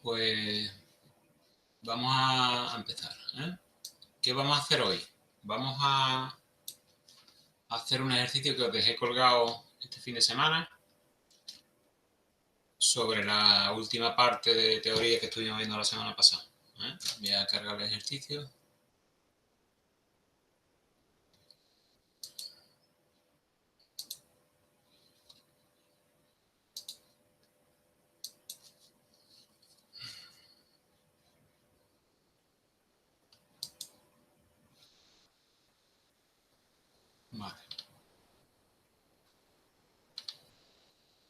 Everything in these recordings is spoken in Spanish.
Pues vamos a empezar, ¿eh? ¿Qué vamos a hacer hoy? Vamos a hacer un ejercicio que os dejé colgado este fin de semana sobre la última parte de teoría que estuvimos viendo la semana pasada, ¿eh? Voy a cargar el ejercicio. Vale.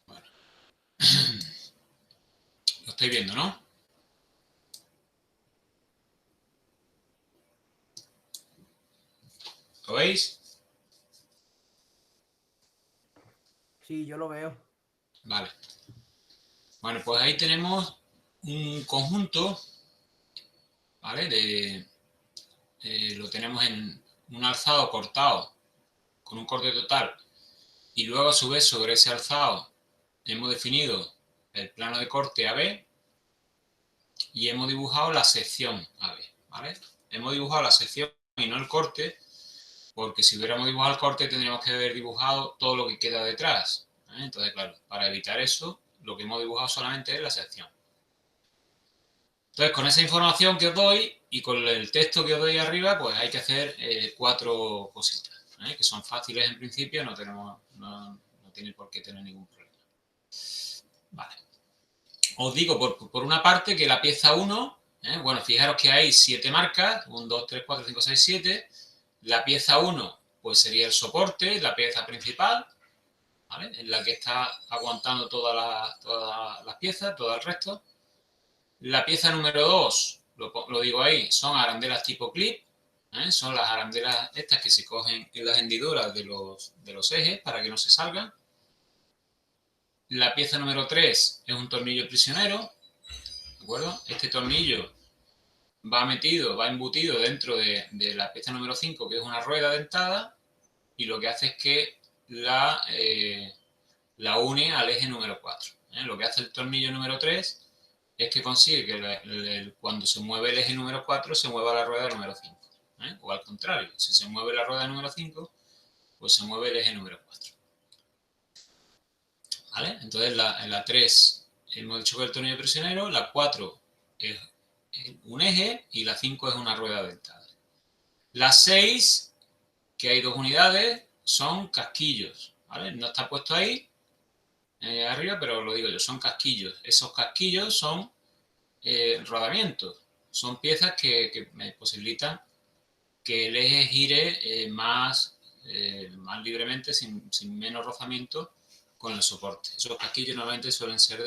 Bueno. Lo estáis viendo, ¿no? ¿Lo veis? Sí, yo lo veo. Vale. Bueno, pues ahí tenemos un conjunto, ¿vale? Lo tenemos en un alzado cortado con un corte total y luego a su vez sobre ese alzado hemos definido el plano de corte AB y hemos dibujado la sección AB, ¿vale? Hemos dibujado la sección y no el corte, porque si hubiéramos dibujado el corte tendríamos que haber dibujado todo lo que queda detrás, ¿eh? Entonces, claro, para evitar eso, lo que hemos dibujado solamente es la sección. Entonces, con esa información que os doy y con el texto que os doy arriba, pues hay que hacer 4 cositas, ¿eh? Que son fáciles en principio, no tiene por qué tener ningún problema. Vale. Os digo por una parte que la pieza 1, bueno, fijaros que hay 7 marcas, 1, 2, 3, 4, 5, 6, 7. La pieza 1 pues sería el soporte, la pieza principal, ¿vale? En la que está aguantando todas las piezas, todo el resto. La pieza número 2, lo digo ahí, son arandelas tipo clip, son las arandelas estas que se cogen en las hendiduras de los ejes para que no se salgan. La pieza número 3 es un tornillo prisionero, ¿de acuerdo? Este tornillo va embutido dentro de la pieza número 5, que es una rueda dentada, y lo que hace es que la une al eje número 4. Lo que hace el tornillo número 3 es que consigue que cuando se mueve el eje número 4 se mueva la rueda número 5. O al contrario, si se mueve la rueda número 5, pues se mueve el eje número 4. ¿Vale? Entonces la 3 hemos dicho que es el tornillo prisionero, la 4 es un eje y la 5 es una rueda dentada. La 6, que hay 2 unidades, son casquillos, ¿vale? No está puesto ahí arriba, pero lo digo yo, son casquillos. Esos casquillos son rodamientos, son piezas que me posibilitan que el eje gire más libremente, sin menos rozamiento con el soporte. Esos casquillos normalmente suelen ser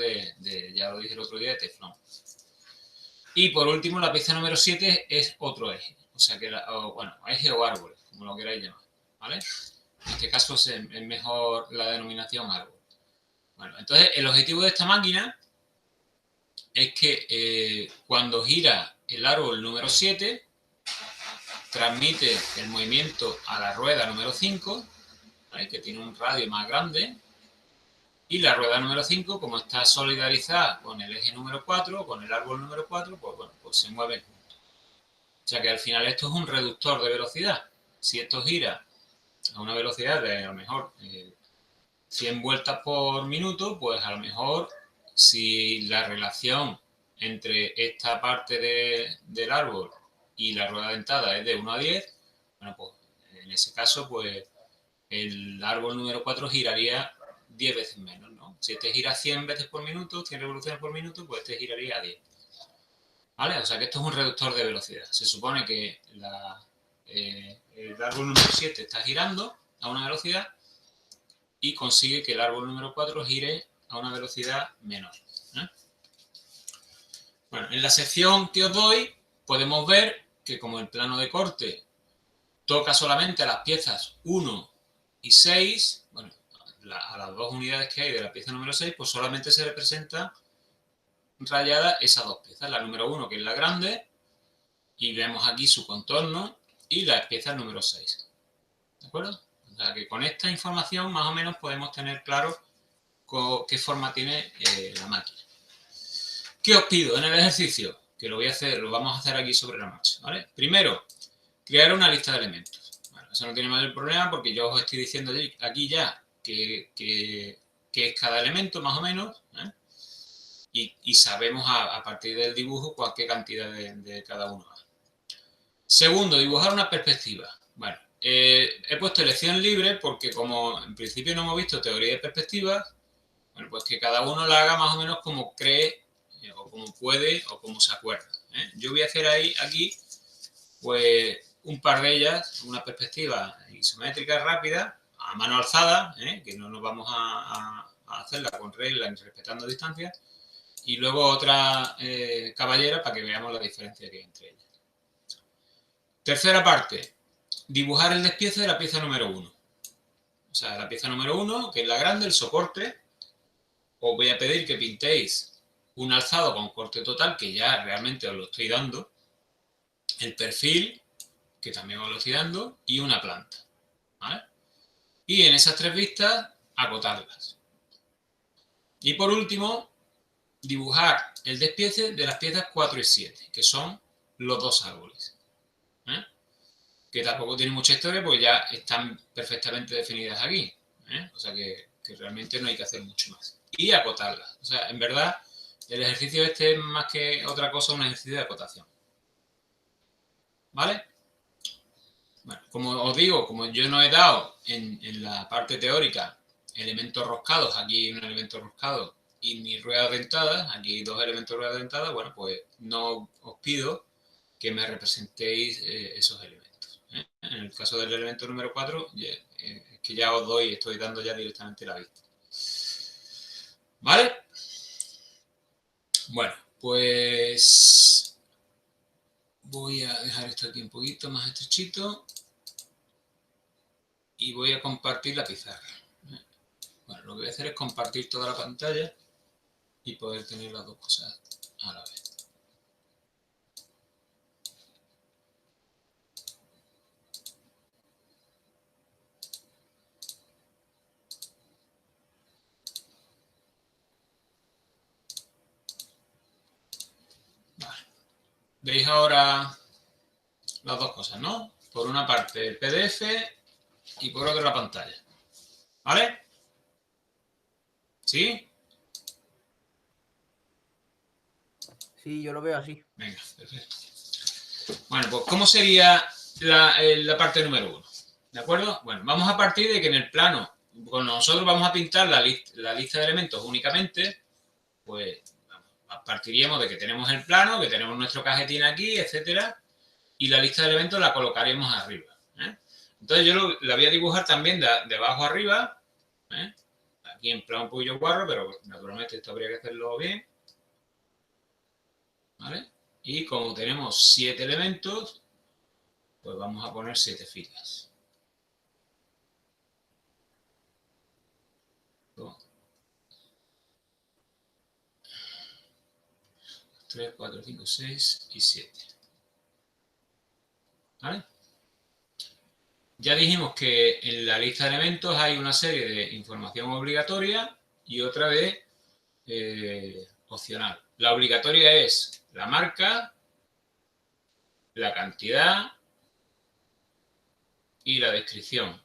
ya lo dije el otro día, de teflón. Y por último, la pieza número 7 es otro eje, o sea que, eje o árbol, como lo queráis llamar, ¿vale? En este caso es mejor la denominación árbol. Bueno, entonces el objetivo de esta máquina es que cuando gira el árbol número 7, transmite el movimiento a la rueda número 5, ¿vale? Que tiene un radio más grande, y la rueda número 5, como está solidarizada con el eje número 4, con el árbol número 4, pues bueno, pues se mueve juntos. O sea que al final esto es un reductor de velocidad. Si esto gira a una velocidad de a lo mejor 100 vueltas por minuto, pues a lo mejor si la relación entre esta parte del árbol y la rueda dentada es de 1 a 10, bueno, pues en ese caso, pues el árbol número 4 giraría 10 veces menos, ¿no? Si este gira 100 veces por minuto, 100 revoluciones por minuto, pues este giraría a 10. ¿Vale? O sea que esto es un reductor de velocidad. Se supone que el árbol número 7 está girando a una velocidad y consigue que el árbol número 4 gire a una velocidad menor. Bueno, en la sección que os doy podemos ver que como el plano de corte toca solamente a las piezas 1 y 6, bueno, a las 2 unidades que hay de la pieza número 6, pues solamente se representa rayada esas 2 piezas, la número 1 que es la grande, y vemos aquí su contorno, y la pieza número 6. ¿De acuerdo? O sea que con esta información más o menos podemos tener claro qué forma tiene la máquina. ¿Qué os pido en el ejercicio? Que lo voy a hacer, lo vamos a hacer aquí sobre la marcha, ¿vale? Primero, crear una lista de elementos. Bueno, eso no tiene mayor problema porque yo os estoy diciendo aquí ya que es cada elemento, más o menos, ¿eh? Y sabemos a partir del dibujo qué cantidad de cada uno hay. Segundo, dibujar una perspectiva. Bueno, he puesto elección libre porque como en principio no hemos visto teoría de perspectivas, bueno, pues que cada uno la haga más o menos como cree, o como puede, o como se acuerda, ¿eh? Yo voy a hacer aquí, pues, un par de ellas, una perspectiva isométrica rápida, a mano alzada, ¿eh? Que no nos vamos a hacerla con regla ni respetando distancias, y luego otra caballera para que veamos la diferencia que hay entre ellas. Tercera parte, dibujar el despiece de la pieza número 1. O sea, la pieza número 1, que es la grande, el soporte. Os voy a pedir que pintéis un alzado con corte total, que ya realmente os lo estoy dando, el perfil, que también os lo estoy dando, y una planta, ¿vale? Y en esas tres vistas, acotarlas. Y por último, dibujar el despiece de las piezas 4 y 7, que son los dos árboles, ¿eh? Que tampoco tienen mucha historia porque ya están perfectamente definidas aquí, ¿eh? O sea que realmente no hay que hacer mucho más. Y acotarlas. O sea, en verdad, el ejercicio este es más que otra cosa un ejercicio de acotación. ¿Vale? Bueno, como os digo, como yo no he dado en la parte teórica elementos roscados, aquí hay un elemento roscado y ni ruedas dentadas, aquí hay dos elementos de ruedas dentadas, bueno, pues no os pido que me representéis esos elementos, ¿eh? En el caso del elemento número 4, es que ya os doy, estoy dando ya directamente la vista. ¿Vale? Bueno, pues voy a dejar esto aquí un poquito más estrechito y voy a compartir la pizarra. Bueno, lo que voy a hacer es compartir toda la pantalla y poder tener las dos cosas a la vez. Vale. Veis ahora las dos cosas, ¿no? Por una parte el PDF y por otra la pantalla. ¿Vale? ¿Sí? Sí, yo lo veo así. Venga, perfecto. Bueno, pues ¿cómo sería la parte número 1? ¿De acuerdo? Bueno, vamos a partir de que en el plano, cuando nosotros vamos a pintar la lista de elementos únicamente, pues partiríamos de que tenemos el plano, que tenemos nuestro cajetín aquí, etcétera, y la lista de elementos la colocaremos arriba, ¿eh? Entonces yo la voy a dibujar también de abajo arriba, ¿eh? Aquí en plan un poquillo guarro, pero naturalmente esto habría que hacerlo bien, ¿vale? Y como tenemos 7 elementos, pues vamos a poner 7 filas. 2, 3, 4, 5, 6 y 7. ¿Vale? Ya dijimos que en la lista de elementos hay una serie de información obligatoria y otra de opcional. La obligatoria es la marca, la cantidad y la descripción.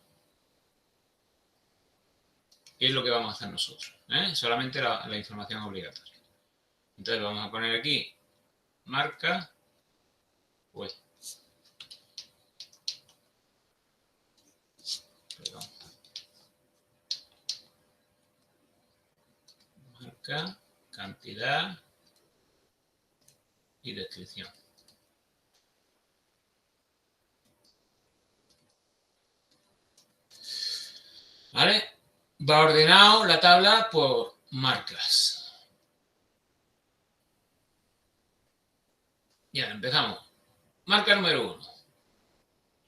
¿Qué es lo que vamos a hacer nosotros? Solamente la información obligatoria. Entonces vamos a poner aquí marca, pues, perdón, marca, cantidad y descripción. ¿Vale? Va ordenado la tabla por marcas. Ya, empezamos. Marca número 1.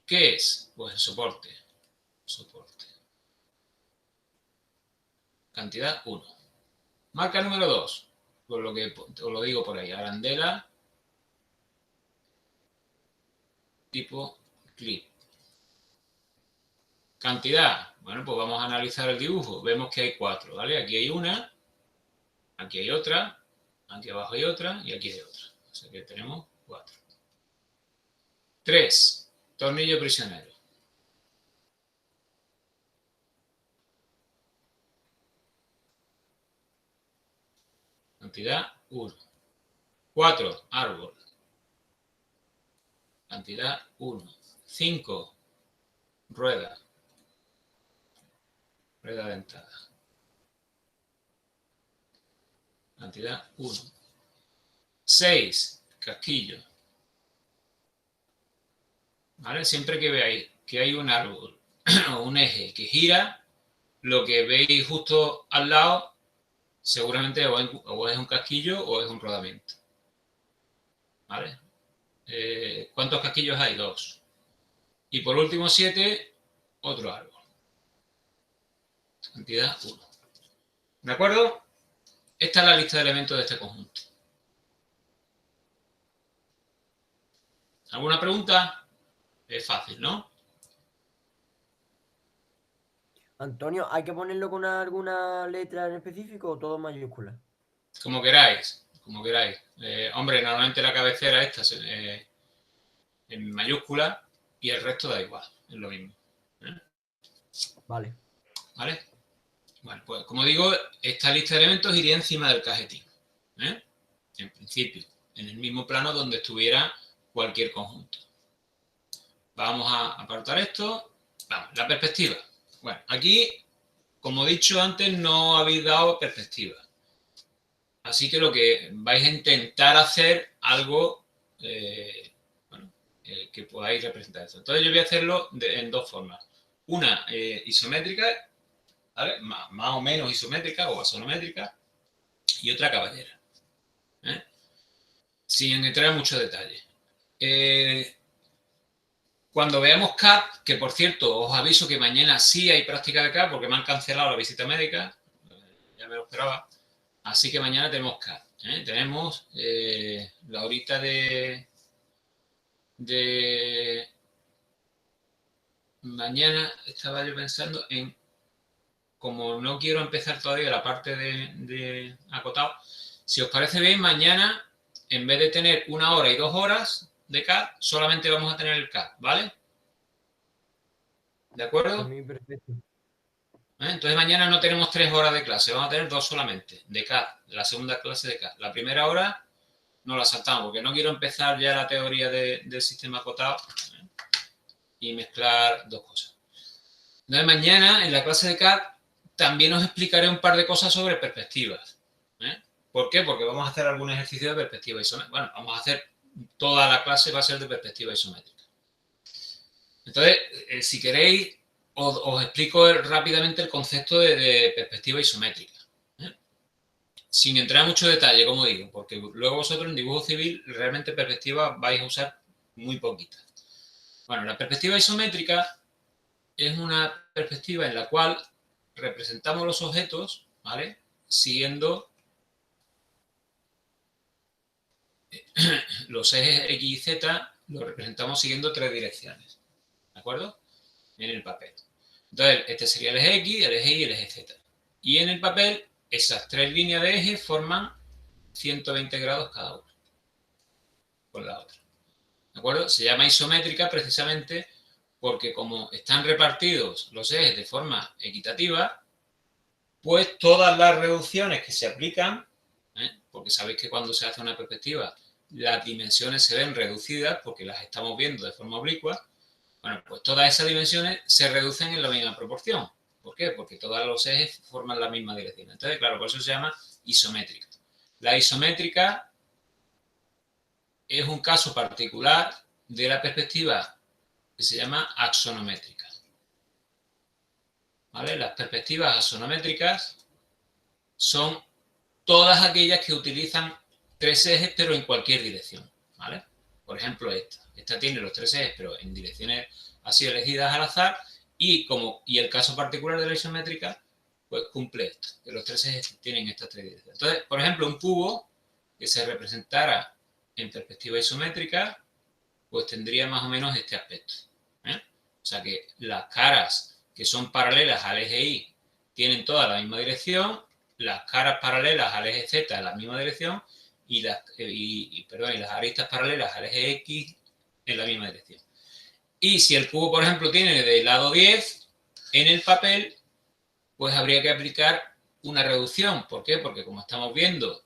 ¿Qué es? Pues el soporte. Soporte. Cantidad 1. Marca número 2. Por lo que os lo digo por ahí. Arandela. Tipo clip. Cantidad. Bueno, pues vamos a analizar el dibujo. Vemos que hay 4, ¿vale? Aquí hay una. Aquí hay otra. Aquí abajo hay otra y aquí hay otra. O sea que tenemos 4. 3. Tornillo prisionero. Cantidad 1. 4. Árbol. Cantidad 1. 5. Rueda. Rueda dentada. Cantidad 1. 6. Casquillo. ¿Vale? Siempre que veáis que hay un árbol o un eje que gira, lo que veis justo al lado seguramente o es un casquillo o es un rodamiento. ¿Vale? ¿Cuántos casquillos hay? 2. Y por último 7, otro árbol. Cantidad 1. ¿De acuerdo? Esta es la lista de elementos de este conjunto. ¿Alguna pregunta? Es fácil, ¿no? Antonio, ¿hay que ponerlo con alguna letra en específico o todo mayúscula? Como queráis, como queráis. Hombre, normalmente la cabecera esta es en mayúscula y el resto da igual, es lo mismo. Vale. ¿Vale? Bueno, pues como digo, esta lista de elementos iría encima del cajetín. En principio, en el mismo plano donde estuviera cualquier conjunto. Vamos a apartar esto. Vamos, la perspectiva. Bueno, aquí, como he dicho antes, no habéis dado perspectiva. Así que lo que vais a intentar hacer algo que podáis representar esto. Entonces yo voy a hacerlo en dos formas. Una isométrica, ¿vale? Más o menos isométrica o axonométrica, y otra caballera. Sin entrar en mucho detalle. Cuando veamos CAP, que por cierto os aviso que mañana sí hay práctica de CAP porque me han cancelado la visita médica, ya me lo esperaba, así que mañana tenemos CAP. Tenemos la horita de mañana. Estaba yo pensando en, como no quiero empezar todavía la parte de acotado, si os parece bien, mañana en vez de tener 1 hora y 2 horas de CAP, solamente vamos a tener el CAP, ¿vale? ¿De acuerdo? Por mí, perfecto. Entonces mañana no tenemos 3 horas de clase, vamos a tener 2 solamente, de CAD, la segunda clase de CAD. La primera hora no la saltamos, porque no quiero empezar ya la teoría del sistema acotado y mezclar dos cosas. Entonces mañana en la clase de CAD también os explicaré un par de cosas sobre perspectivas. ¿Por qué? Porque vamos a hacer algún ejercicio de perspectiva isométrica. Bueno, vamos a hacer, toda la clase va a ser de perspectiva isométrica. Entonces, si queréis, os explico rápidamente el concepto de perspectiva isométrica. Sin entrar en mucho detalle, como digo, porque luego vosotros en dibujo civil realmente perspectiva vais a usar muy poquita. Bueno, la perspectiva isométrica es una perspectiva en la cual representamos los objetos, ¿vale? Siguiendo los ejes X y Z, los representamos siguiendo 3 direcciones, ¿de acuerdo? En el papel. Entonces, este sería el eje X, el eje Y y el eje Z. Y en el papel, esas 3 líneas de eje forman 120 grados cada una con la otra. ¿De acuerdo? Se llama isométrica precisamente porque como están repartidos los ejes de forma equitativa, pues todas las reducciones que se aplican, porque sabéis que cuando se hace una perspectiva las dimensiones se ven reducidas porque las estamos viendo de forma oblicua, bueno, pues todas esas dimensiones se reducen en la misma proporción. ¿Por qué? Porque todos los ejes forman la misma dirección. Entonces, claro, por eso se llama isométrica. La isométrica es un caso particular de la perspectiva que se llama axonométrica. ¿Vale? Las perspectivas axonométricas son todas aquellas que utilizan 3 ejes, pero en cualquier dirección. ¿Vale? Por ejemplo, esta. Esta tiene los 3 ejes, pero en direcciones así elegidas al azar. Y el caso particular de la isométrica, pues cumple esto, que los 3 ejes tienen estas 3 direcciones. Entonces, por ejemplo, un cubo que se representara en perspectiva isométrica, pues tendría más o menos este aspecto. O sea que las caras que son paralelas al eje Y tienen toda la misma dirección, las caras paralelas al eje Z en la misma dirección y las aristas paralelas al eje X en la misma dirección. Y si el cubo, por ejemplo, tiene de lado 10, en el papel, pues habría que aplicar una reducción. ¿Por qué? Porque como estamos viendo,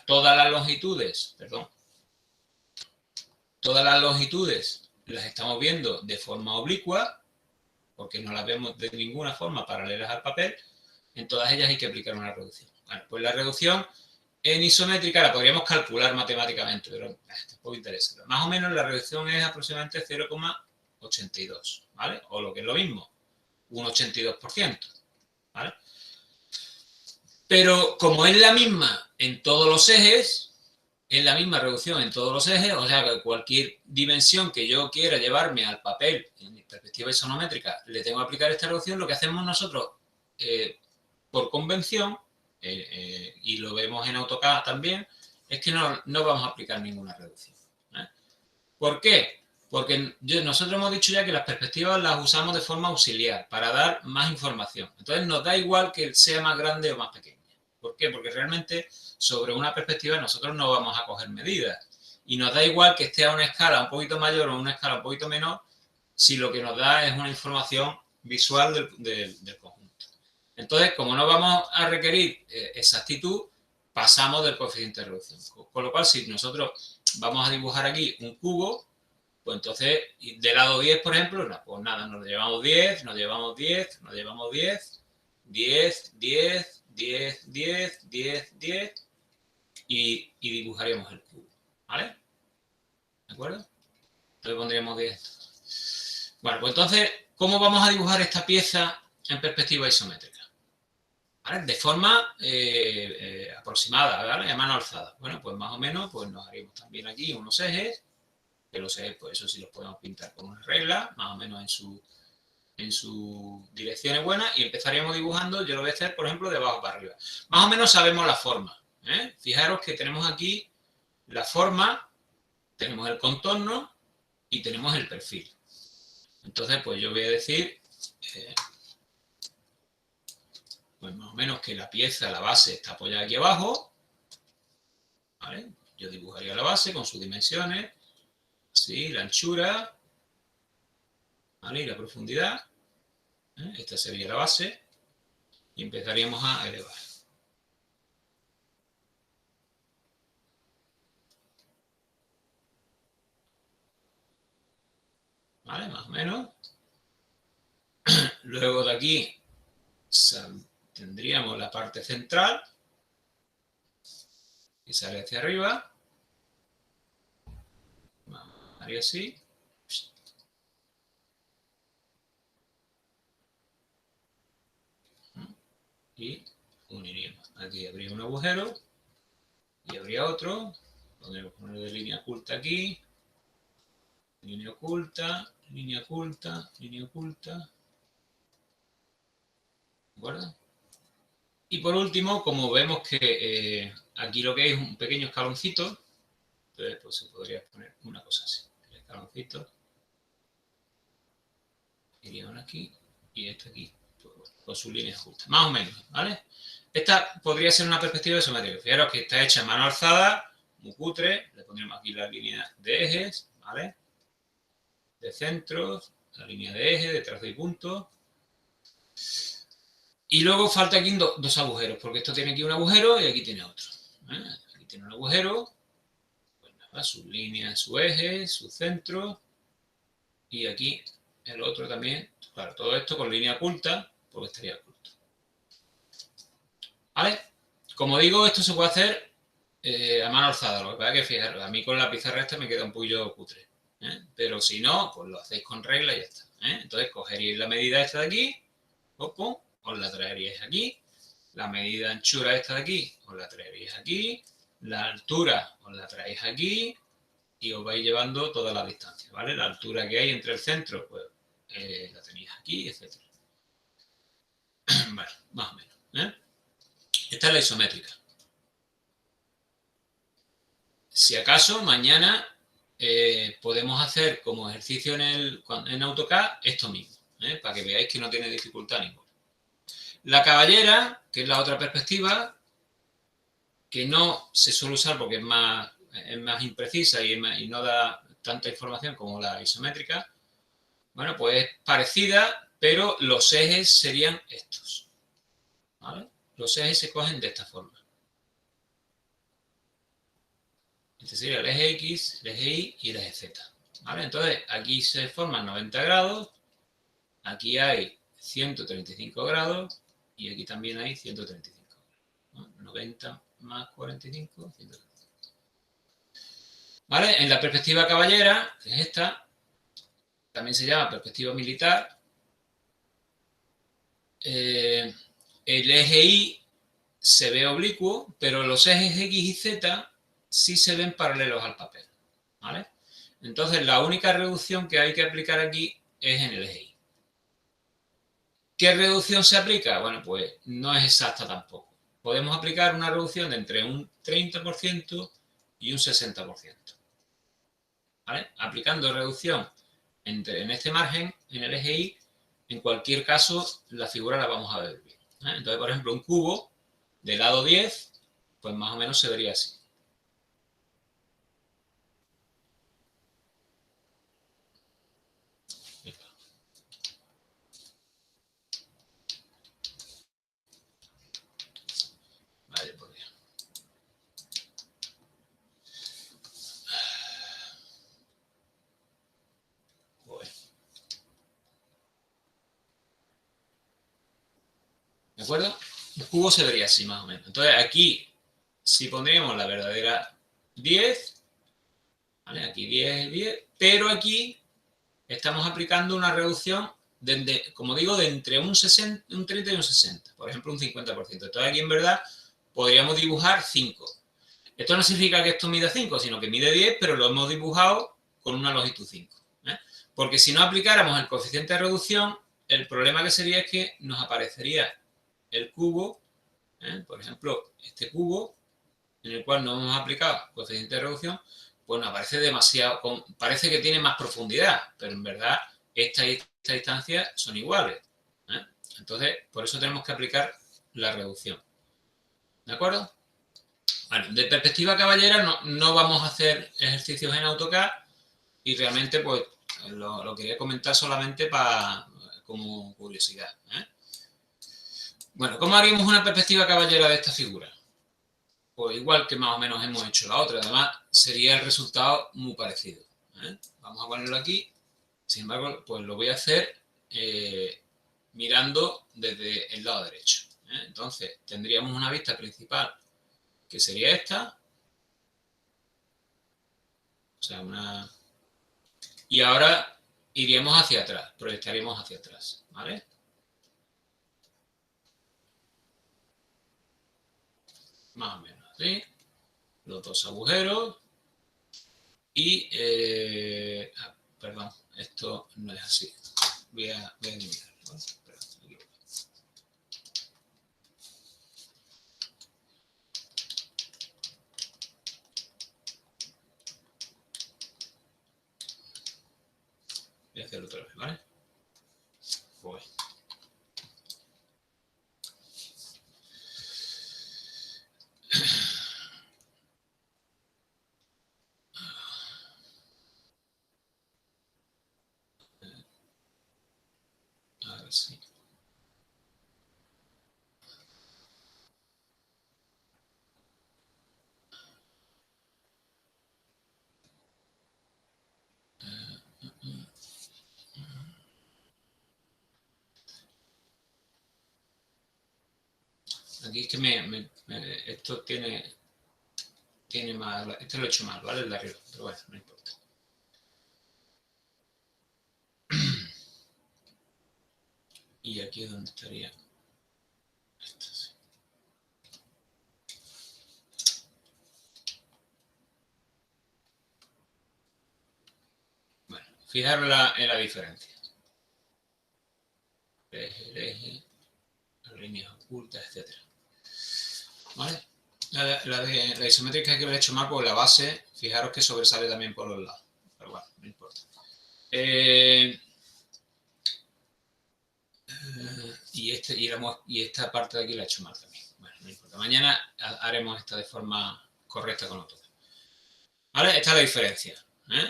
todas las longitudes las estamos viendo de forma oblicua, porque no las vemos de ninguna forma paralelas al papel, en todas ellas hay que aplicar una reducción. Bueno, pues la reducción en isométrica la podríamos calcular matemáticamente, pero tampoco interesa. Pero más o menos la reducción es aproximadamente 0,82, ¿vale? O lo que es lo mismo, un 82%, ¿vale? Pero como es la misma en todos los ejes, es la misma reducción en todos los ejes, o sea que cualquier dimensión que yo quiera llevarme al papel en perspectiva isométrica, le tengo que aplicar esta reducción. Lo que hacemos nosotros, por convención, y lo vemos en AutoCAD también, es que no vamos a aplicar ninguna reducción. ¿Por qué? Porque nosotros hemos dicho ya que las perspectivas las usamos de forma auxiliar para dar más información. Entonces nos da igual que sea más grande o más pequeña. ¿Por qué? Porque realmente sobre una perspectiva nosotros no vamos a coger medidas. Y nos da igual que esté a una escala un poquito mayor o a una escala un poquito menor, si lo que nos da es una información visual del conjunto. Entonces, como no vamos a requerir exactitud, pasamos del coeficiente de reducción. Con lo cual, si nosotros vamos a dibujar aquí un cubo, pues entonces, de lado 10, por ejemplo, pues nada, nos llevamos 10, nos llevamos 10, nos llevamos 10, 10, 10, 10, 10, 10, 10 y dibujaríamos el cubo, ¿vale? ¿De acuerdo? Entonces pondríamos 10. Bueno, pues entonces, ¿cómo vamos a dibujar esta pieza en perspectiva isométrica? ¿Vale? De forma aproximada, ¿vale? A mano alzada. Bueno, pues más o menos, pues nos haríamos también aquí unos ejes, que los ejes, pues eso sí los podemos pintar con una regla, más o menos en su dirección es buena, y empezaríamos dibujando. Yo lo voy a hacer, por ejemplo, de abajo para arriba. Más o menos sabemos la forma. Fijaros que tenemos aquí la forma, tenemos el contorno y tenemos el perfil. Entonces, pues yo voy a decir, pues más o menos que la pieza, la base, está apoyada aquí abajo, ¿vale? Yo dibujaría la base con sus dimensiones, así, la anchura, ¿vale? Y la profundidad. Esta sería la base y empezaríamos a elevar. ¿Vale? Más o menos. Luego de aquí tendríamos la parte central que sale hacia arriba. Haría así. Y uniríamos. Aquí habría un agujero y habría otro. Podríamos poner de línea oculta aquí. Línea oculta, línea oculta, línea oculta. ¿De acuerdo? Y por último, como vemos que aquí lo que es un pequeño escaloncito, entonces pues se podría poner una cosa así. El escaloncito irían aquí y este aquí, pues, con sus líneas justas, más o menos, ¿vale? Esta podría ser una perspectiva isométrica. Fijaros que está hecha a mano alzada, muy cutre. Le pondremos aquí la línea de ejes, ¿vale? De centros, la línea de eje, de trazo y punto. Y luego falta aquí dos agujeros, porque esto tiene aquí un agujero y aquí tiene otro. Aquí tiene un agujero, pues nada, sus líneas, su eje, su centro, y aquí el otro también. Claro, todo esto con línea oculta, porque estaría oculto. ¿Vale? Como digo, esto se puede hacer a mano alzada. Lo que pasa es que, fijaros, a mí con la pizarra esta me queda un poquillo cutre. Pero si no, pues lo hacéis con regla y ya está. Entonces cogeríais la medida esta de aquí, pum, os la traeríais aquí. La medida anchura esta de aquí, os la traeríais aquí. La altura os la traéis aquí y os vais llevando toda la distancia, ¿vale? La altura que hay entre el centro, pues la tenéis aquí, etc. Vale, más o menos. Esta es la isométrica. Si acaso, mañana podemos hacer como ejercicio en AutoCAD esto mismo, para que veáis que no tiene dificultad ninguna. La caballera, que es la otra perspectiva, que no se suele usar porque es más imprecisa y no da tanta información como la isométrica. Bueno, pues es parecida, pero los ejes serían estos, ¿vale? Los ejes se cogen de esta forma. Este sería el eje X, el eje Y y el eje Z, ¿vale? Entonces, aquí se forman 90 grados, aquí hay 135 grados y aquí también hay 135 grados, ¿no? 90 más 45, 135. ¿Vale? En la perspectiva caballera, que es esta, también se llama perspectiva militar, el eje Y se ve oblicuo, pero los ejes X y Z sí se ven paralelos al papel, ¿vale? Entonces, la única reducción que hay que aplicar aquí es en el eje Y. ¿Qué reducción se aplica? Bueno, pues no es exacta tampoco. Podemos aplicar una reducción de entre un 30% y un 60%. ¿Vale? Aplicando reducción en este margen, en el eje Y, en cualquier caso, la figura la vamos a ver bien. Entonces, por ejemplo, un cubo de lado 10, pues más o menos se vería así. Vale, por Dios. ¿De acuerdo? El cubo se vería así más o menos. Entonces aquí, si pondríamos la verdadera 10, ¿vale? Aquí 10, 10, pero aquí estamos aplicando una reducción, como digo, de entre un 30 y un 60, por ejemplo un 50%. Entonces aquí en verdad podríamos dibujar 5. Esto no significa que esto mida 5, sino que mide 10, pero lo hemos dibujado con una longitud 5. Porque si no aplicáramos el coeficiente de reducción, el problema que sería es que nos aparecería el cubo, por ejemplo, este cubo, en el cual no hemos aplicado coeficiente de reducción, pues nos aparece demasiado, parece que tiene más profundidad, pero en verdad esta y esta distancia son iguales. Entonces, por eso tenemos que aplicar la reducción. ¿De acuerdo? Bueno, de perspectiva caballera no vamos a hacer ejercicios en AutoCAD y realmente pues lo quería comentar solamente como curiosidad. Bueno, ¿cómo haríamos una perspectiva caballera de esta figura? Pues igual que más o menos hemos hecho la otra, además sería el resultado muy parecido. Vamos a ponerlo aquí, sin embargo, pues lo voy a hacer mirando desde el lado derecho. Entonces, tendríamos una vista principal que sería esta, o sea, y ahora iríamos hacia atrás, proyectaríamos hacia atrás, ¿vale? Más o menos así, los dos agujeros y, perdón, esto no es así, voy a eliminarlo, ¿vale? Voy a hacerlo otra vez, ¿vale? Voy. A ver si... Aquí es que esto tiene más... Este lo he hecho mal, ¿vale? El de arriba, pero bueno, no importa. Y aquí es donde estaría esto, sí. Bueno, fijaros en la diferencia. El eje, las líneas ocultas, etc. ¿Vale? La isométrica que lo he hecho mal por la base, fijaros que sobresale también por los lados. Pero bueno, no importa. Y esta parte de aquí la he hecho mal también. Bueno, no importa. Mañana haremos esta de forma correcta con AutoCAD. ¿Vale? Esta es la diferencia.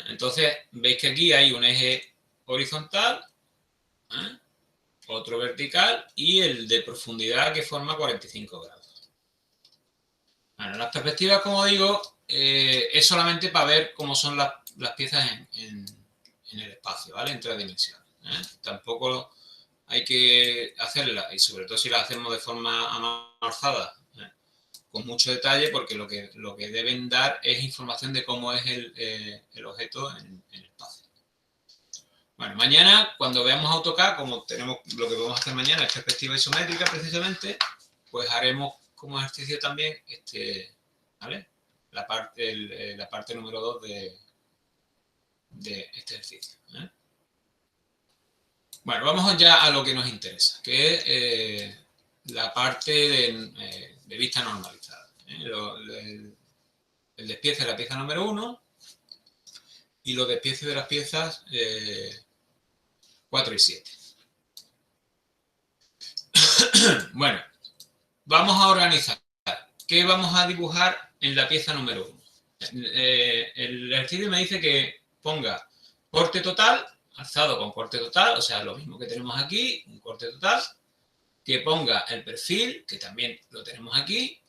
Entonces, veis que aquí hay un eje horizontal, otro vertical y el de profundidad que forma 45 grados. Bueno, las perspectivas, como digo, es solamente para ver cómo son las piezas en el espacio, ¿vale? En 3 dimensiones. Tampoco hay que hacerlas, y sobre todo si las hacemos de forma avanzada, con mucho detalle, porque lo que deben dar es información de cómo es el objeto en el espacio. Bueno, mañana, cuando veamos AutoCAD, como tenemos lo que vamos a hacer mañana es perspectiva isométrica precisamente, pues haremos como ejercicio también ¿vale? La parte número 2 de este ejercicio. Bueno, vamos ya a lo que nos interesa, que es la parte de vista normalizada. El despiece de la pieza número 1 y los despieces de las piezas 4 y 7. Bueno, vamos a organizar. ¿Qué vamos a dibujar en la pieza número 1? El ejercicio me dice que ponga corte total, alzado con corte total, o sea, lo mismo que tenemos aquí, un corte total, que ponga el perfil, que también lo tenemos aquí,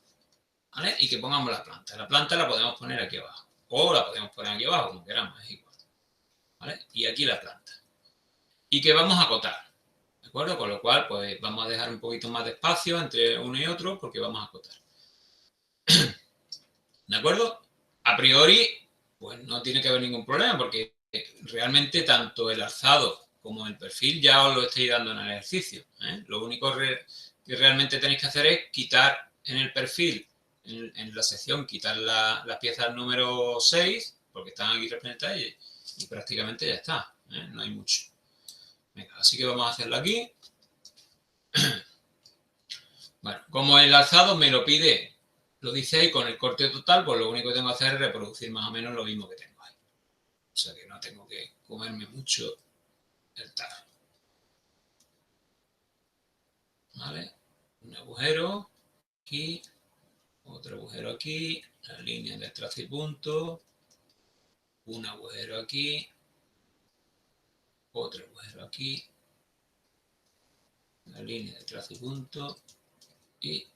¿vale? Y que pongamos la planta. La planta la podemos poner aquí abajo, o la podemos poner aquí abajo, como queramos, es igual, ¿vale? Y aquí la planta. Y que vamos a acotar, ¿de acuerdo? Con lo cual, pues vamos a dejar un poquito más de espacio entre uno y otro porque vamos a acotar. ¿De acuerdo? A priori, pues no tiene que haber ningún problema porque realmente tanto el alzado como el perfil ya os lo estoy dando en el ejercicio. Lo único que realmente tenéis que hacer es quitar en el perfil, en la sección, quitar las piezas número 6, porque están aquí representadas y prácticamente ya está. No hay mucho. Venga, así que vamos a hacerlo aquí. Bueno, como el alzado me lo pide, lo dice ahí con el corte total, pues lo único que tengo que hacer es reproducir más o menos lo mismo que tengo ahí. O sea que no tengo que comerme mucho el tarro. ¿Vale? Un agujero aquí, otro agujero aquí, la línea de trazo y punto, un agujero aquí, otro agujero aquí, la línea de trazo y punto y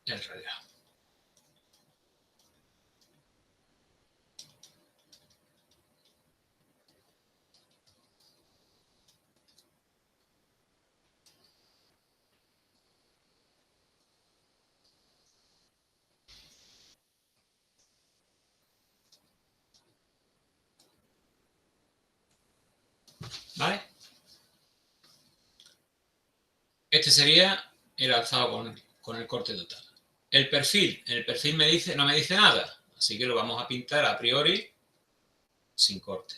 el radial. ¿Vale? Este sería el alzado con el corte total. El perfil no me dice nada, así que lo vamos a pintar a priori sin corte.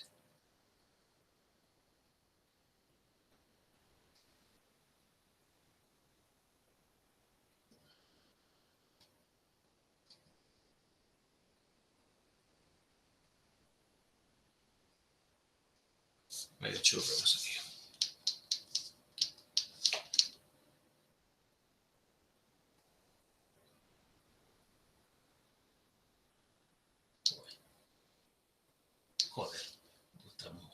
Vaya churro que nos salía. Joder, estamos.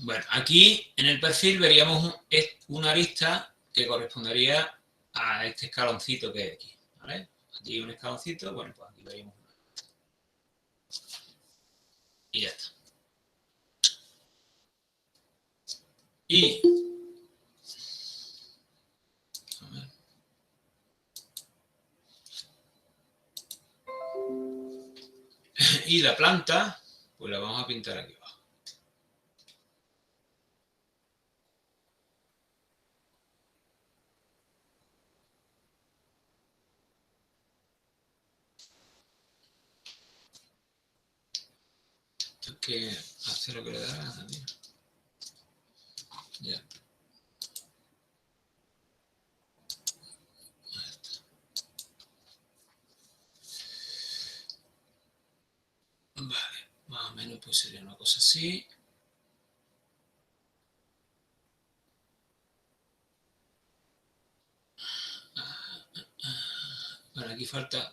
Bueno, aquí en el perfil veríamos una arista que correspondería a este escaloncito que hay aquí, ¿vale? Aquí hay un escaloncito, bueno, pues aquí veríamos una. Y ya está. Y, a ver. Y la planta, pues la vamos a pintar aquí abajo. que hace lo que le da la gana, tío. Ya. Vale, más o menos pues sería una cosa así. Bueno, aquí falta,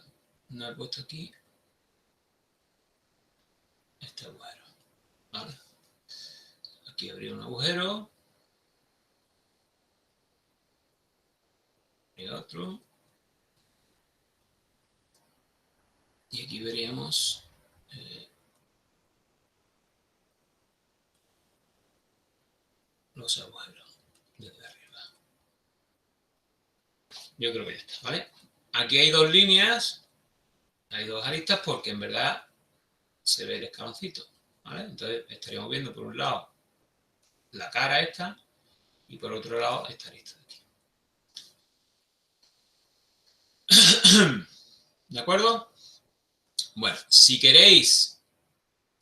no he puesto aquí este agujero. Vale. Aquí habría un agujero. Y otro. Y aquí veríamos los agujeros desde arriba. Yo creo que ya está, ¿vale? Aquí hay dos líneas, hay dos aristas porque en verdad se ve el escaloncito, ¿vale? Entonces estaríamos viendo por un lado la cara esta y por otro lado esta arista de aquí. ¿De acuerdo? Bueno, si queréis,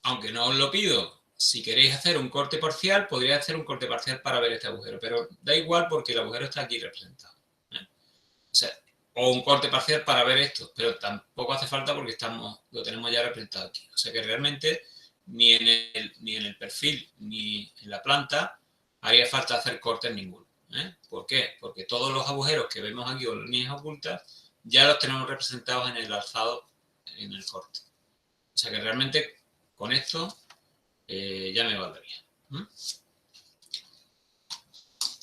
aunque no os lo pido, si queréis hacer un corte parcial, podría hacer un corte parcial para ver este agujero, pero da igual porque el agujero está aquí representado. O sea, o un corte parcial para ver esto, pero tampoco hace falta porque lo tenemos ya representado aquí. O sea que realmente ni en el perfil ni en la planta haría falta hacer cortes ninguno. ¿Por qué? Porque todos los agujeros que vemos aquí o las líneas ocultas ya los tenemos representados en el alzado, en el corte. O sea que realmente con esto ya me valdría.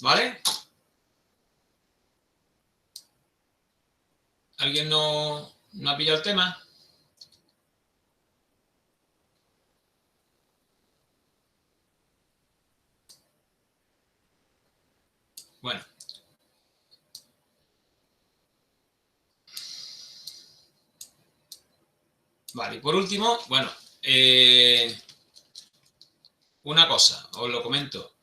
¿Vale? ¿Alguien no ha pillado el tema? Bueno. Vale, y por último, bueno, una cosa, os lo comento.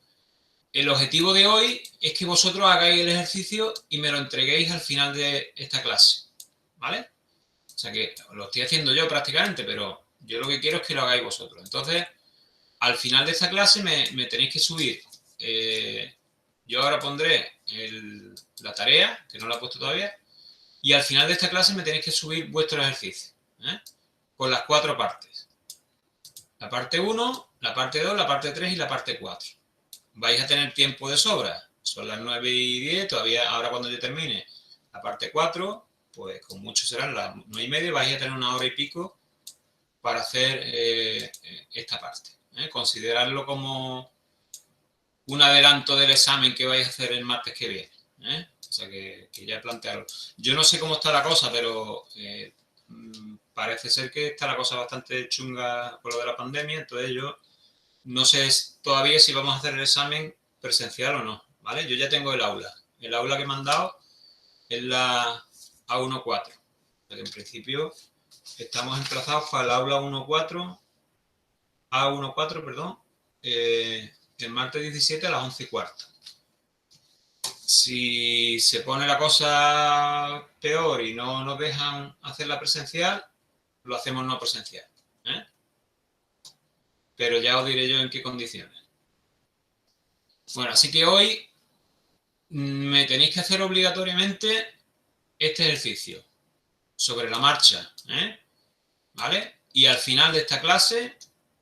El objetivo de hoy es que vosotros hagáis el ejercicio y me lo entreguéis al final de esta clase, ¿vale? O sea que lo estoy haciendo yo prácticamente, pero yo lo que quiero es que lo hagáis vosotros. Entonces, al final de esta clase me tenéis que subir. Yo ahora pondré la tarea, que no la he puesto todavía, y al final de esta clase me tenéis que subir vuestro ejercicio, con las 4 partes. La parte 1, la parte 2, la parte 3 y la parte 4. Vais a tener tiempo de sobra. Son las 9:10, todavía ahora cuando yo termine la parte 4, pues con mucho serán las 9:30, vais a tener una hora y pico para hacer esta parte. Considerarlo como un adelanto del examen que vais a hacer el martes que viene. O sea que ya plantearlo. Yo no sé cómo está la cosa, pero parece ser que está la cosa bastante chunga con lo de la pandemia, entonces yo no sé todavía si vamos a hacer el examen presencial o no, ¿vale? Yo ya tengo el aula. El aula que me han dado es la A14. En principio estamos emplazados para el aula 14, A14, perdón, el martes 17 a las 11:15. Si se pone la cosa peor y no nos dejan hacer la presencial, lo hacemos no presencial. Pero ya os diré yo en qué condiciones. Bueno, así que hoy me tenéis que hacer obligatoriamente este ejercicio sobre la marcha, ¿vale? Y al final de esta clase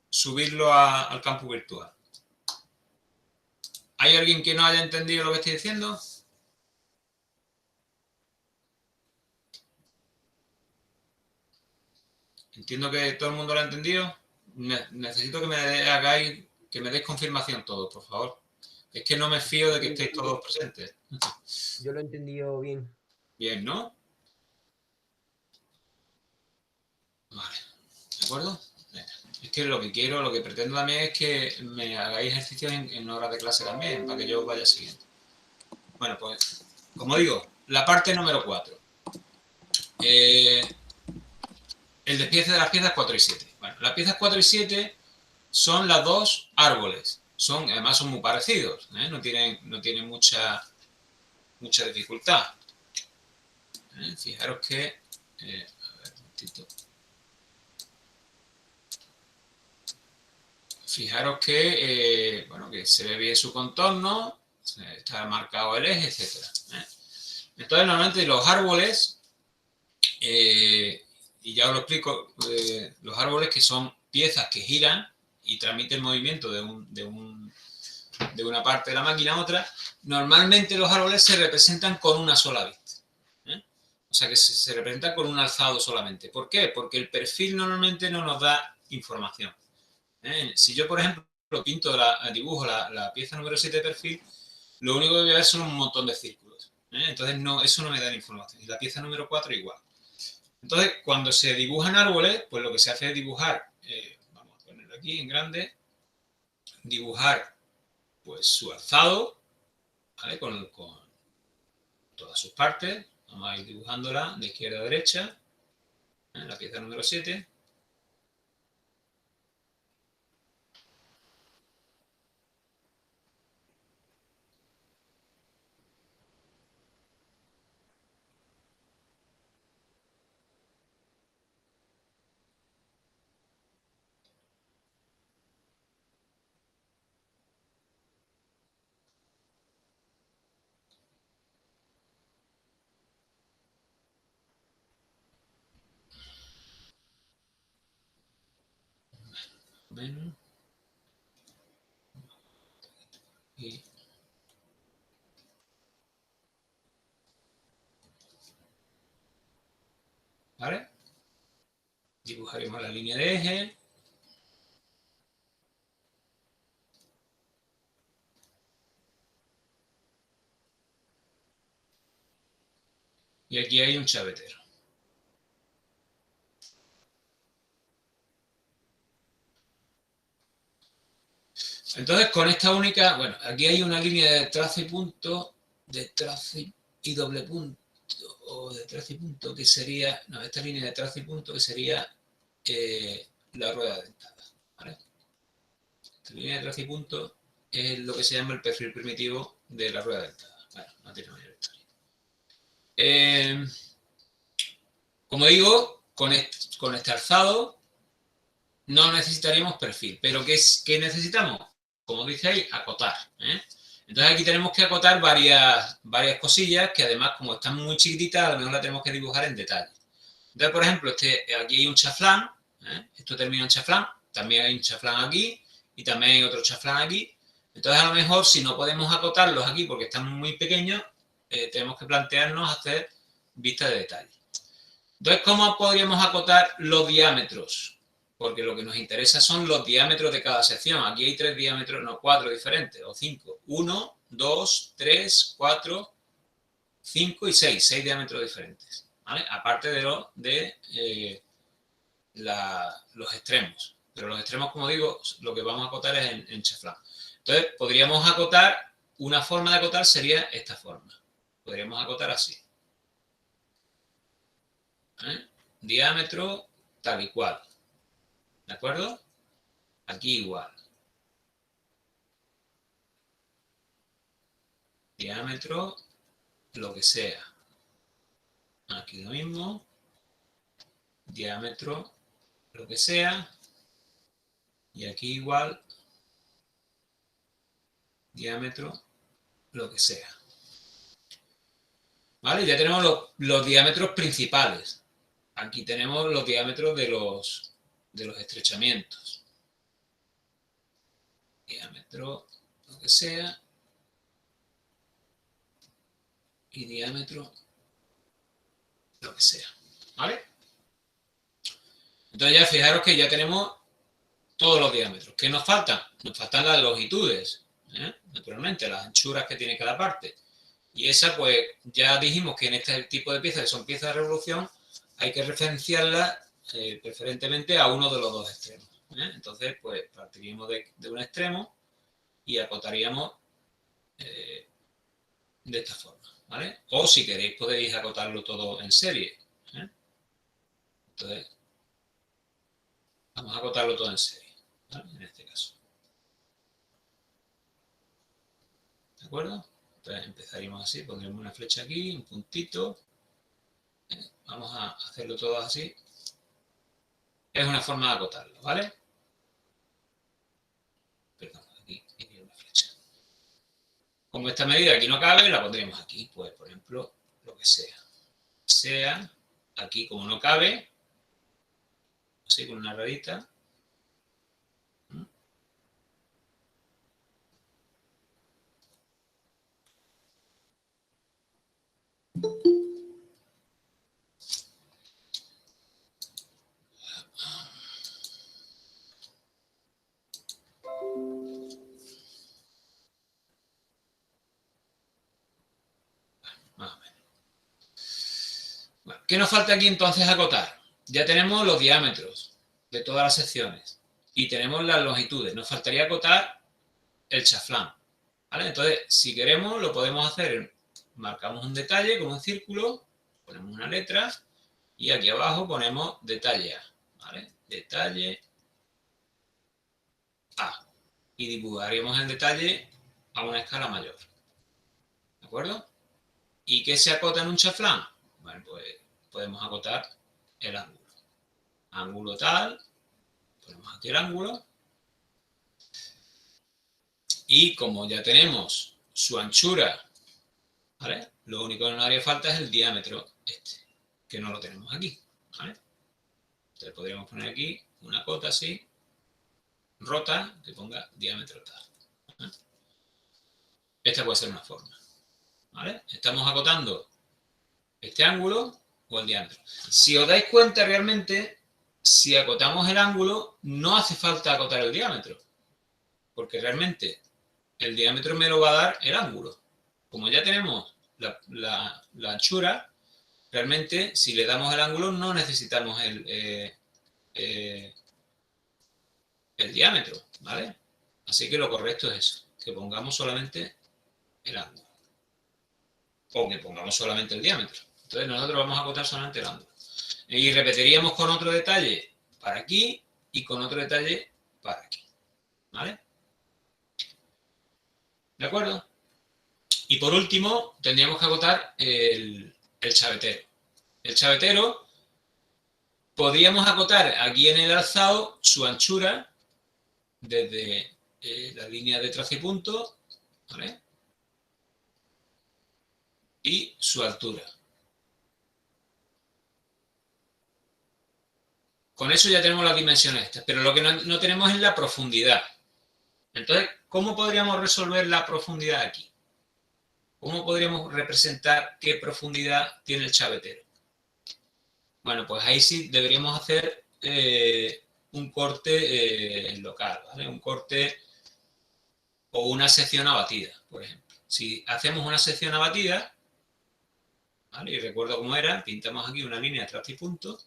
subirlo al campo virtual. ¿Hay alguien que no haya entendido lo que estoy diciendo? Entiendo que todo el mundo lo ha entendido. Necesito que me hagáis, que me deis confirmación todos, por favor. Es que no me fío de que estéis todos presentes. Yo lo he entendido bien. Bien, ¿no? Vale, ¿de acuerdo? Venga. Es que lo que quiero, lo que pretendo también es que me hagáis ejercicios en horas de clase también, para que yo os vaya siguiendo. Bueno, pues, como digo, la parte número 4. El despiece de las piezas 4 y 7. Bueno, las piezas 4 y 7 son las dos árboles. Además son muy parecidos, no tienen mucha dificultad. Fijaros que... a ver, un momentito. fijaros que, bueno, que se ve bien su contorno, está marcado el eje, etc. Entonces, normalmente los árboles, y ya os lo explico, los árboles que son piezas que giran y transmiten movimiento de una parte de la máquina a otra, normalmente los árboles se representan con una sola vista. O sea que se representa con un alzado solamente. ¿Por qué? Porque el perfil normalmente no nos da información. Si yo, por ejemplo, dibujo la pieza número 7 de perfil, lo único que voy a ver son un montón de círculos. Entonces, eso no me da información. Y la pieza número 4 igual. Entonces, cuando se dibujan árboles, pues lo que se hace es dibujar, vamos a ponerlo aquí en grande, dibujar pues su alzado, ¿vale? Con todas sus partes. Vamos a ir dibujándola de izquierda a derecha, la pieza número 7. Menos. Y, ¿vale? Dibujaremos la línea de eje. Y aquí hay un chavetero. Entonces, con esta única, bueno, aquí hay una línea de trazo y punto, de trazo y doble punto, o de trazo y punto, que sería, no, esta línea de trazo y punto que sería la rueda dentada, ¿vale? Esta línea de trazo y punto es lo que se llama el perfil primitivo de la rueda dentada. Bueno, no tiene mayor historia. Como digo, con este alzado no necesitaríamos perfil, pero ¿qué necesitamos? Como dice ahí, acotar. Entonces aquí tenemos que acotar varias cosillas que además, como están muy chiquititas, a lo mejor las tenemos que dibujar en detalle. Entonces, por ejemplo, aquí hay un chaflán, esto termina en chaflán, también hay un chaflán aquí y también hay otro chaflán aquí. Entonces, a lo mejor, si no podemos acotarlos aquí porque están muy pequeños, tenemos que plantearnos hacer vistas de detalle. Entonces, ¿cómo podríamos acotar los diámetros? Porque lo que nos interesa son los diámetros de cada sección. Aquí hay 3 diámetros, no, 4 diferentes, o 5. 1, 2, 3, 4, 5 y 6. 6 diámetros diferentes. ¿Vale? Aparte de los extremos. Pero los extremos, como digo, lo que vamos a acotar es en chaflán. Entonces, podríamos acotar, una forma de acotar sería esta forma. Podríamos acotar así. Diámetro tal y cual. ¿De acuerdo? Aquí igual. Diámetro, lo que sea. Aquí lo mismo. Diámetro, lo que sea. Y aquí igual. Diámetro, lo que sea. ¿Vale? Ya tenemos los diámetros principales. Aquí tenemos los diámetros de los estrechamientos. Diámetro, lo que sea. Y diámetro, lo que sea. ¿Vale? Entonces ya fijaros que ya tenemos todos los diámetros. ¿Qué nos faltan? Nos faltan las longitudes, naturalmente, las anchuras que tiene cada parte. Y esa, pues, ya dijimos que en este tipo de piezas, que son piezas de revolución, hay que referenciarlas preferentemente a uno de los dos extremos. Entonces, pues, partiríamos de un extremo y acotaríamos de esta forma, ¿vale? O si queréis, podéis acotarlo todo en serie. Entonces, vamos a acotarlo todo en serie, ¿vale? En este caso. ¿De acuerdo? Entonces empezaríamos así, pondremos una flecha aquí, un puntito. Vamos a hacerlo todo así. Es una forma de acotarlo, ¿vale? Como esta medida aquí no cabe, la pondremos aquí. Pues, por ejemplo, lo que sea. Sea, aquí como no cabe, así con una rayita. Más o menos. Bueno, ¿qué nos falta aquí entonces acotar? Ya tenemos los diámetros de todas las secciones y tenemos las longitudes. Nos faltaría acotar el chaflán. ¿Vale? Entonces, si queremos, lo podemos hacer. Marcamos un detalle con un círculo, ponemos una letra y aquí abajo ponemos detalle A. ¿Vale? Detalle A. Y dibujaríamos el detalle a una escala mayor. ¿De acuerdo? ¿Y qué se acota en un chaflán? Bueno, pues podemos acotar el ángulo. Ángulo tal, ponemos aquí el ángulo. Y como ya tenemos su anchura, ¿vale? Lo único que nos haría falta es el diámetro este, que no lo tenemos aquí, ¿vale? Entonces podríamos poner aquí una cota así, rota, que ponga diámetro tal. ¿Vale? Esta puede ser una forma, ¿vale? Estamos acotando este ángulo o el diámetro. Si os dais cuenta realmente, si acotamos el ángulo, no hace falta acotar el diámetro, porque realmente el diámetro me lo va a dar el ángulo. Como ya tenemos la anchura, realmente si le damos el ángulo no necesitamos el diámetro, ¿vale? Así que lo correcto es eso, que pongamos solamente el ángulo. O que pongamos solamente el diámetro. Entonces nosotros vamos a acotar solamente el ángulo. Y repetiríamos con otro detalle para aquí y con otro detalle para aquí, ¿vale? ¿De acuerdo? Y por último, tendríamos que acotar el chavetero. El chavetero, podríamos acotar aquí en el alzado su anchura desde la línea de trazo y punto, ¿vale? Y su altura. Con eso ya tenemos las dimensiones estas, pero lo que no tenemos es la profundidad. Entonces, ¿cómo podríamos resolver la profundidad aquí? ¿Cómo podríamos representar qué profundidad tiene el chavetero? Bueno, pues ahí sí deberíamos hacer un corte local, ¿vale? Un corte o una sección abatida, por ejemplo. Si hacemos una sección abatida, ¿vale? Y recuerdo cómo era, pintamos aquí una línea trazo y punto,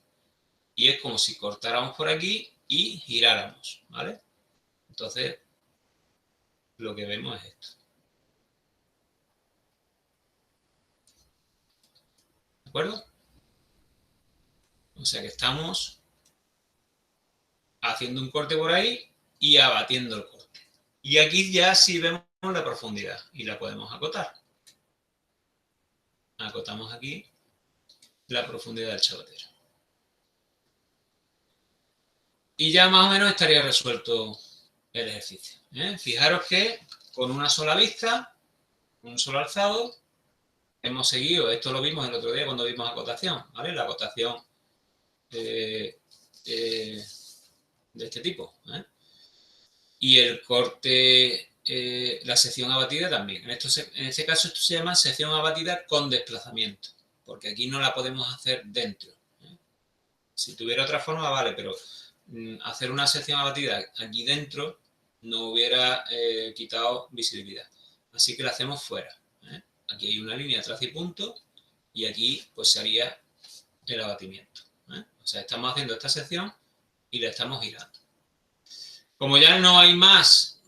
y es como si cortáramos por aquí y giráramos, ¿vale? Entonces, lo que vemos es esto. ¿De acuerdo? O sea que estamos haciendo un corte por ahí y abatiendo el corte. Y aquí ya sí vemos la profundidad y la podemos acotar. Acotamos aquí la profundidad del chavetero. Y ya más o menos estaría resuelto el ejercicio. Fijaros que con una sola vista, un solo alzado, hemos seguido, esto lo vimos el otro día cuando vimos acotación, ¿vale? La acotación de este tipo. Y el corte, la sección abatida también. En este caso esto se llama sección abatida con desplazamiento, porque aquí no la podemos hacer dentro. Si tuviera otra forma, vale, pero hacer una sección abatida aquí dentro no hubiera quitado visibilidad. Así que la hacemos fuera. Aquí hay una línea trazo y punto y aquí pues se haría el abatimiento. O sea, estamos haciendo esta sección y la estamos girando. Como ya no hay más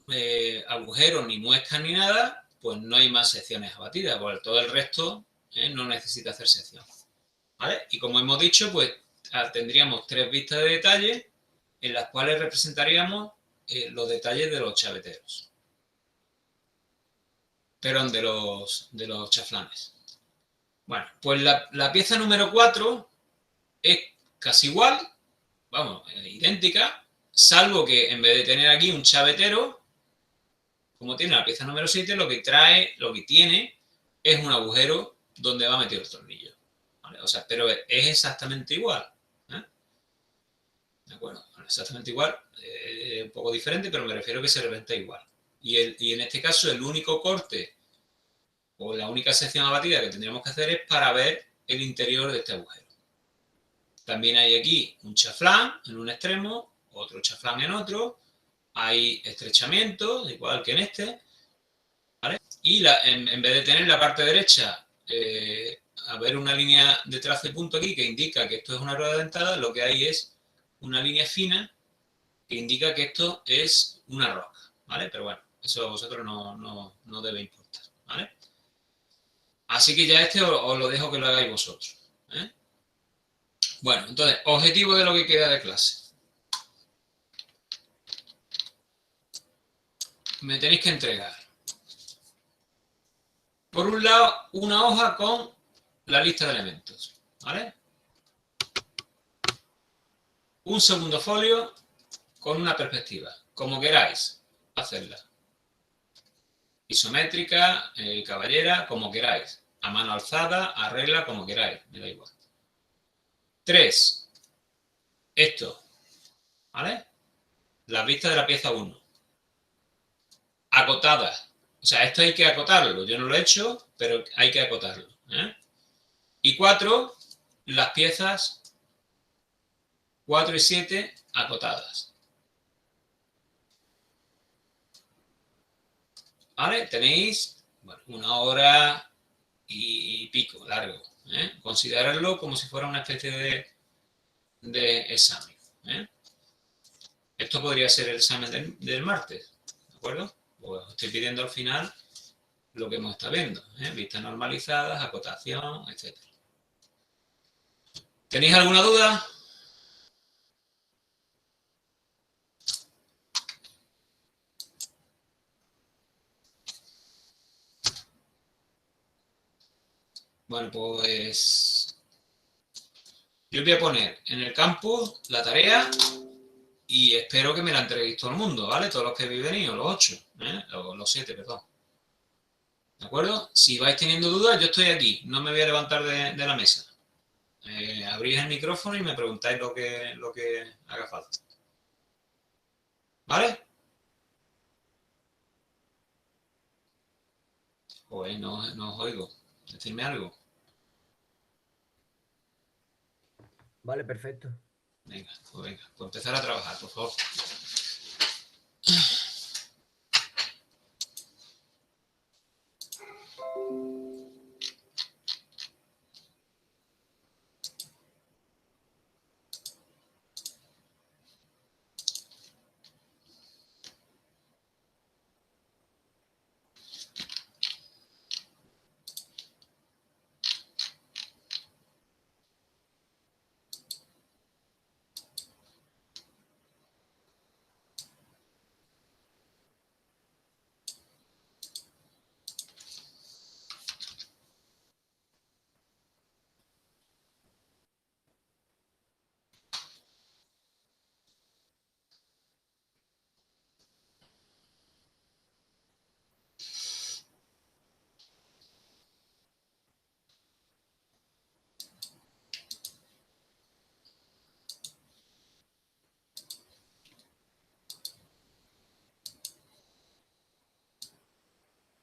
agujeros, ni muescas, ni nada, pues no hay más secciones abatidas, porque todo el resto no necesita hacer sección. ¿Vale? Y como hemos dicho, pues tendríamos 3 vistas de detalle en las cuales representaríamos los detalles de los chaveteros. Perdón, de los chaflanes. Bueno, pues la pieza número 4 es casi igual, vamos, idéntica, salvo que en vez de tener aquí un chavetero, como tiene la pieza número 7, lo que tiene es un agujero donde va metido el tornillo. ¿Vale? O sea, pero es exactamente igual. ¿De acuerdo? Bueno, exactamente igual, un poco diferente, pero me refiero a que se reventa igual. Y en este caso, el único corte o la única sección abatida que tendríamos que hacer es para ver el interior de este agujero. También hay aquí un chaflán en un extremo, otro chaflán en otro, hay estrechamiento, igual que en este, ¿vale? Y en vez de tener la parte derecha, a ver una línea de trazo y punto aquí que indica que esto es una rueda dentada, lo que hay es una línea fina que indica que esto es una roca, ¿vale? Pero bueno, eso a vosotros no debe importar, ¿vale? Así que ya os lo dejo que lo hagáis vosotros, ¿eh? Bueno, entonces, objetivo de lo que queda de clase. Me tenéis que entregar, por un lado, una hoja con la lista de elementos, ¿vale? Un segundo folio con una perspectiva, como queráis hacerla. Isométrica, caballera, como queráis. A mano alzada, a regla, como queráis, me da igual. 3. Esto, ¿vale? Las vistas de la pieza 1. Acotadas. O sea, esto hay que acotarlo. Yo no lo he hecho, pero hay que acotarlo, ¿eh? Y 4, las piezas 4 y 7 acotadas. ¿Vale? Tenéis, bueno, 1 hora y pico largo, ¿eh? Considerarlo como si fuera una especie de examen, ¿eh? Esto podría ser el examen del martes, ¿de acuerdo? Pues os estoy pidiendo al final lo que hemos estado viendo, ¿eh? Vistas normalizadas, acotación, etc. ¿Tenéis alguna duda? Bueno, pues yo os voy a poner en el campo la tarea y espero que me la entreguéis todo el mundo, ¿vale? Todos los que habéis venido, los 8, ¿eh? Los 7, perdón. ¿De acuerdo? Si vais teniendo dudas, yo estoy aquí, no me voy a levantar de la mesa. Abrís el micrófono y me preguntáis lo que haga falta. ¿Vale? Pues no os oigo. Decidme algo. Vale, perfecto. Venga, pues empezar a trabajar, por favor.